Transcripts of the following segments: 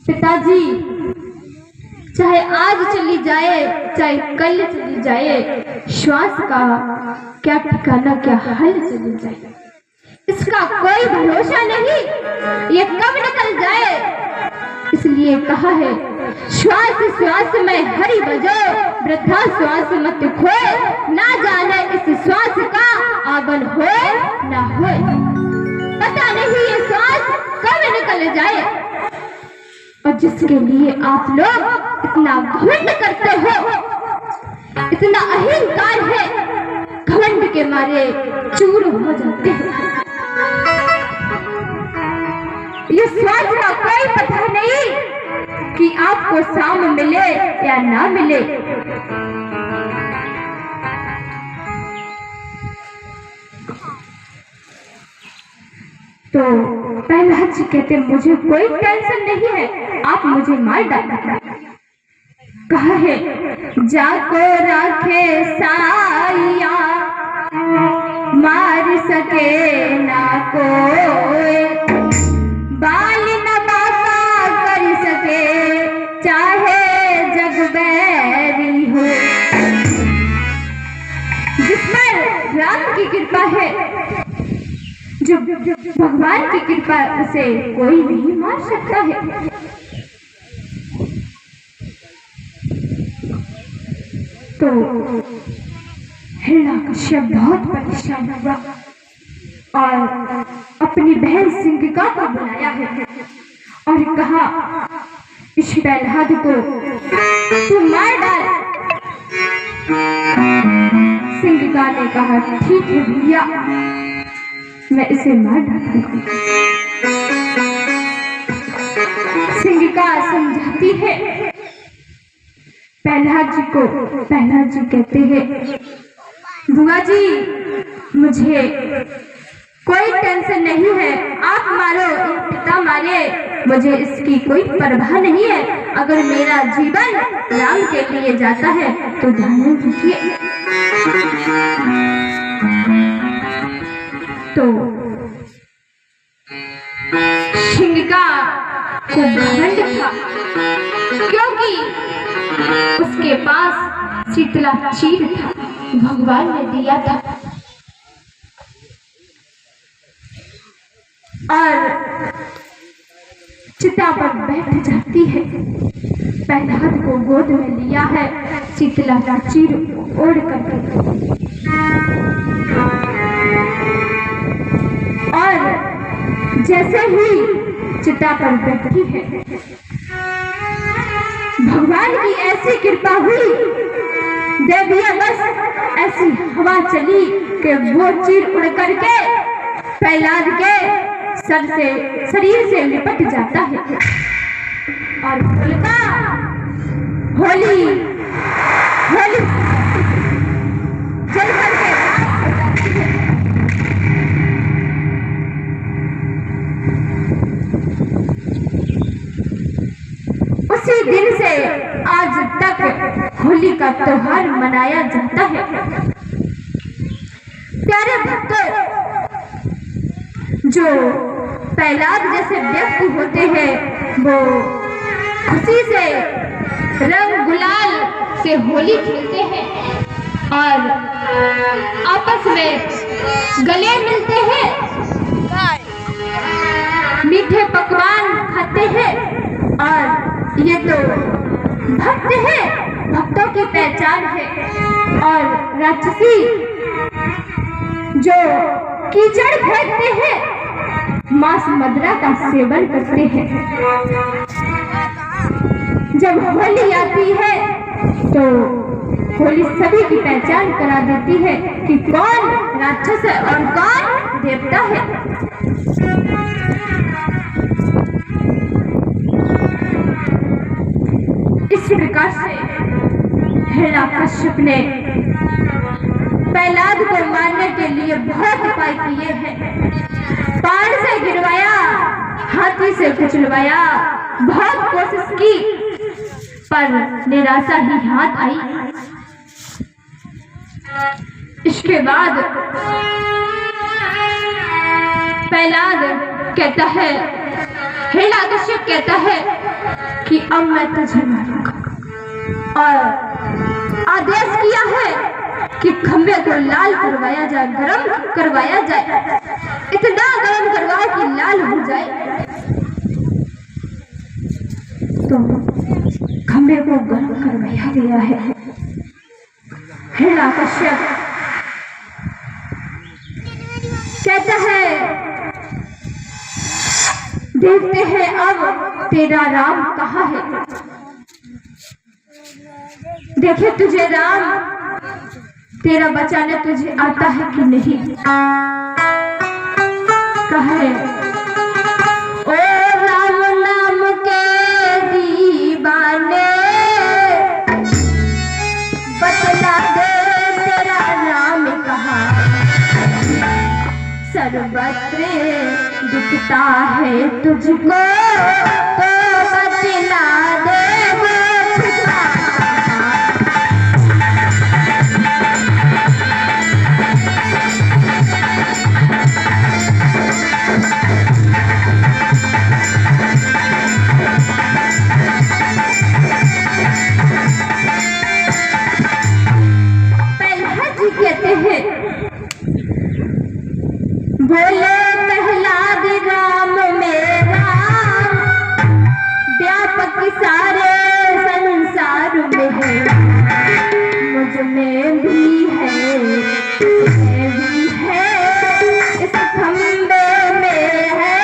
पिताजी, चाहे आज चली जाए चाहे कल चली जाए, श्वास का क्या ठिकाना, क्या हाल चली जाए, इसका कोई भरोसा नहीं, ये कब निकल जाए। इसलिए कहा है, श्वास श्वास में हरि बजो, वृद्धा श्वास मत खोए, ना जाने इस श्वास का आगन होए ना होए। पता नहीं ये श्वास कब निकल जाए। और जिसके लिए आप लोग इतना घमंड करते हो, इतना अहंकार है, घमंड के मारे चूर हो जाते हो। ये श्वास का कोई पता नहीं कि आपको शाम मिले या ना मिले। तो प्रहलाद जी कहते, मुझे कोई टेंशन नहीं है, आप मुझे मार डालिए। कहा है, जाको राखे साइया, मार सके ना कोई, बाल न बाका कर सके, चाहे जग बैरी हो। जिसमें राम की कृपा है, जो भगवान की कृपा से कोई नहीं मार सकता है। तो हिरण्यकश्यप बहुत परेशान हुआ और अपनी बहन सिंगिका को बुलाया है और कहा, इस प्रहलाद को तू मार डाल। सिंगिका ने कहा, ठीक है भैया, मैं इसे मार डालूंगी। सिंगिका समझाती है प्रहलाद जी को। प्रहलाद जी कहते हैं, बुआ जी, मुझे कोई टेंशन नहीं है, आप मारो, पिता मारे, मुझे इसकी कोई परवाह नहीं है। अगर मेरा जीवन राम के लिए जाता है तो ध्यान दीजिए। तो सिंगिका को घमंड था, क्योंकि उसके पास शीतला चीर था, भगवान ने दिया था। और चिता पर बैठ जाती है, प्रहलाद को गोद में लिया है, शीतला चीर ओढ़ कर। और जैसे ही चिता पर बैठी है, भगवान की ऐसी कृपा हुई, दे दिया बस, ऐसी हवा चली कि वो चीर उड़ करके प्रहलाद के सर से, शरीर से लिपट जाता है और होलिका होली होली जल करके उसी दिन से आज तक होली का त्योहार मनाया जाता है। प्यारे भक्तों, जो प्रहलाद जैसे व्यक्ति होते हैं, वो खुशी से रंग गुलाल से होली खेलते हैं और आपस में गले मिलते हैं, मीठे पकवान खाते हैं। और ये तो भक्त है, भक्तों की पहचान है। और राक्षसी जो कीचड़ फेंकते हैं, मांस मदिरा का सेवन करते हैं। जब होली आती है तो होली सभी की पहचान करा देती है कि कौन राक्षस है और कौन देवता है। इस प्रकार से हिरण्यकश्यप ने प्रहलाद को मारने के लिए बहुत उपाय किए हैं। पहाड़ से गिरवाया, हाथी से कुचलवाया, बहुत कोशिश की, पर निराशा ही हाथ आई। इसके बाद प्रहलाद कहता है, हिरण्यकश्यप कहता है, अब मैं तुझे मारूंगा। और आदेश किया है कि खंबे को लाल करवाया जाए, गरम करवाया जाए, इतना गरम करवाए कि लाल हो जाए। तो खंबे को गरम करवाया गया है। हिरण्यकश्यप कहता है, देखते हैं अब तेरा राम कहाँ है। देखे तुझे राम, तेरा बचाने तुझे आता है कि नहीं। कहे, ओ राम नाम के दीवाने, बतला दे तेरा राम कहाँ। सर्वत्र दिखता है तुझको, तो बतला दे वो खुदा। कहते हैं, बोले प्रहलाद राम मेरा व्यापक सारे संसार में है, मुझ में भी है, इसमें भी है, इस खंबे में है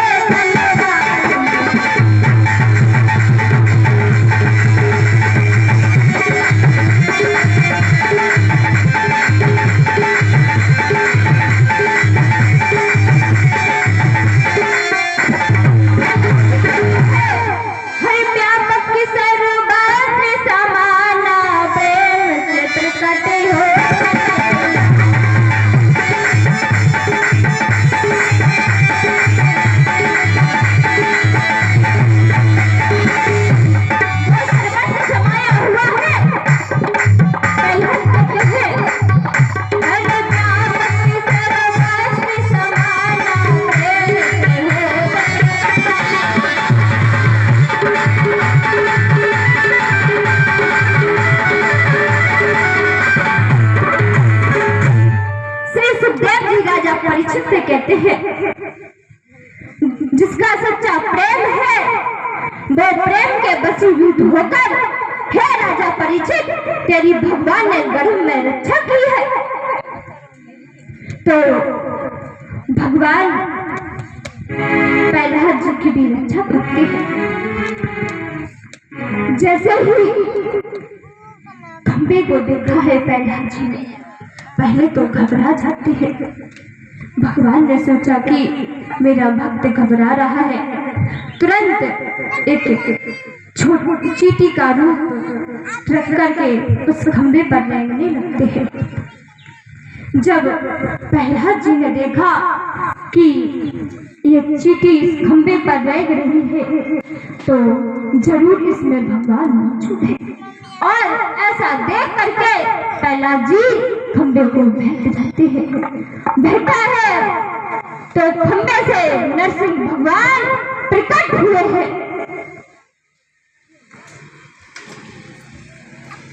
परीक्षित से कहते हैं, जिसका सच्चा प्रेम है वो प्रेम के वशीभूत होकर, हे राजा परीक्षित, तेरी भगवान ने गर्भ में रक्षा की है। तो भगवान प्रहलाद जी की भी रक्षा करते हैं। जैसे ही खंबे को देखा है प्रहलाद जी ने, पहले तो घबरा जाते हैं। भगवान ने सोचा कि मेरा भक्त घबरा रहा है, तुरंत एक छोटी चींटी का रूप रख करके उस खंबे पर रेंगने लगते हैं। जब प्रहलाद जी ने देखा कि ये चींटी इस खंबे पर रेंग रही है, तो जरूर इसमें भगवान मौजूद है। और ऐसा देख करके प्रहलाद जी खंबे को भेंट जाते हैं। भेंटा है तो खंबे से नरसिंह भगवान प्रकट हुए हैं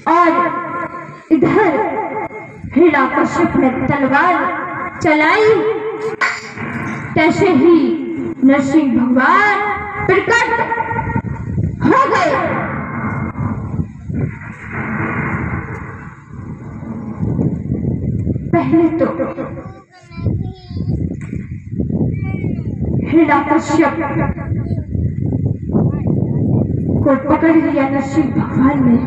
और इधर हिरण्यकश्यप ने तलवार चलाई। तैसे ही नरसिंह भगवान प्रकट हो गए। पहले तो हिरण्यकश्यप को पकड़ लिया नरसिंह भगवान ने।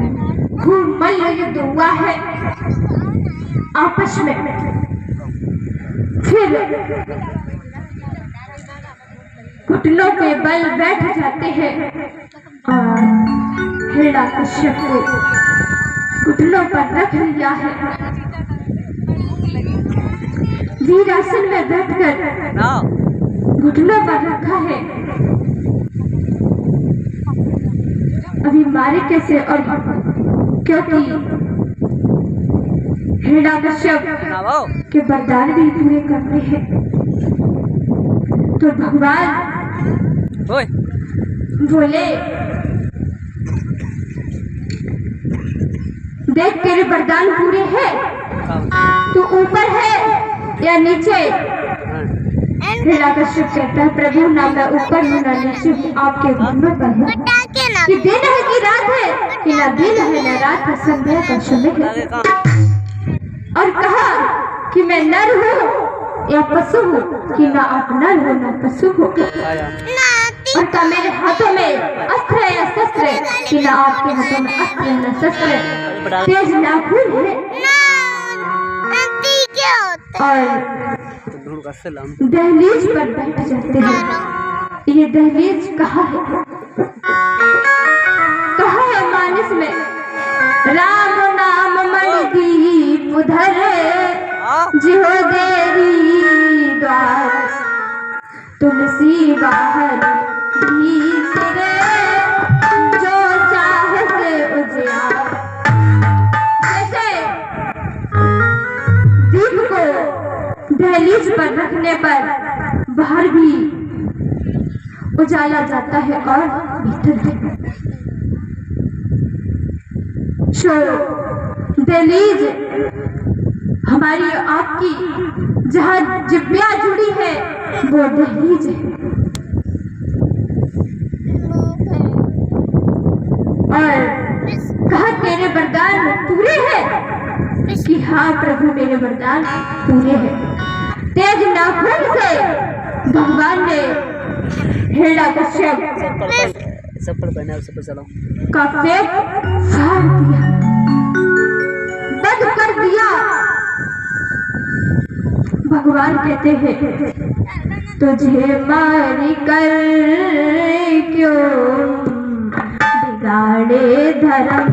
खूब मल्ल युद्ध हुआ है आपस में। फिर घुटनों पे बल बैठ जाते हैं और हिरण्यकश्यप को घुटनों पर रख लिया है। वीरासन में बैठकर घुटनों पर रखा है। अभी मारे कैसे? और क्योंकि हिरण्यकश्यप के वरदान भी पूरे करते हैं, तो भगवान बोले देख तेरे वरदान पूरे हैं। तू ऊपर है या नीचे? हिरण्यकश्यप कहता है प्रभु ना मैं ऊपर हूँ ना नीचे हूँ, आपके घुटनों पर हूँ। कि दिन है कि रात है, कि ना दिन है ना रात है, संध्या का समय है। और कहा कि मैं नर हूँ या पशु हूँ, कि ना आप नर हो ना पशु हो। और का मेरे हाथों में अस्त्र है या शस्त्र है, कि ना आपके हाथों में अस्त्र है ना शस्त्र है। तेज नाखून है और दहलीज पर बैठ जाते हैं। ये दहलीज कहाँ है? कहाँ है मानस में? राम नाम मणिदीप उधर जिहो देरी द्वार, तुलसी बाहर भीतर जो चाहे से उजियार। जैसे दीप को दहलीज पर रखने पर बाहर भी उजाला जाता है और भीतर भी। दहलीज हमारी आपकी जहाँ जिब्बिया जुड़ी है वो दहलीज है। और कहा तेरे वरदान पूरे हैं? कि हाँ प्रभु मेरे वरदान पूरे हैं। तेज नाखून से भगवान ने हिरण्यकश्यप का पेट फाड़ दिया, बंद कर दिया। भगवान कहते हैं तुझे मार कर क्यों बिगाड़े धर्म,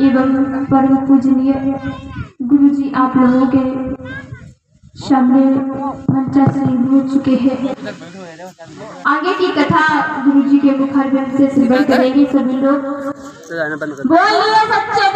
एवं परम पूजनीय गुरुजी आप लोगों के सामने मंत्राश्री हो चुके हैं। आगे की कथा गुरुजी के मुखारबिंद से श्रवण करेंगे सभी लोग। बोलिए सच्चे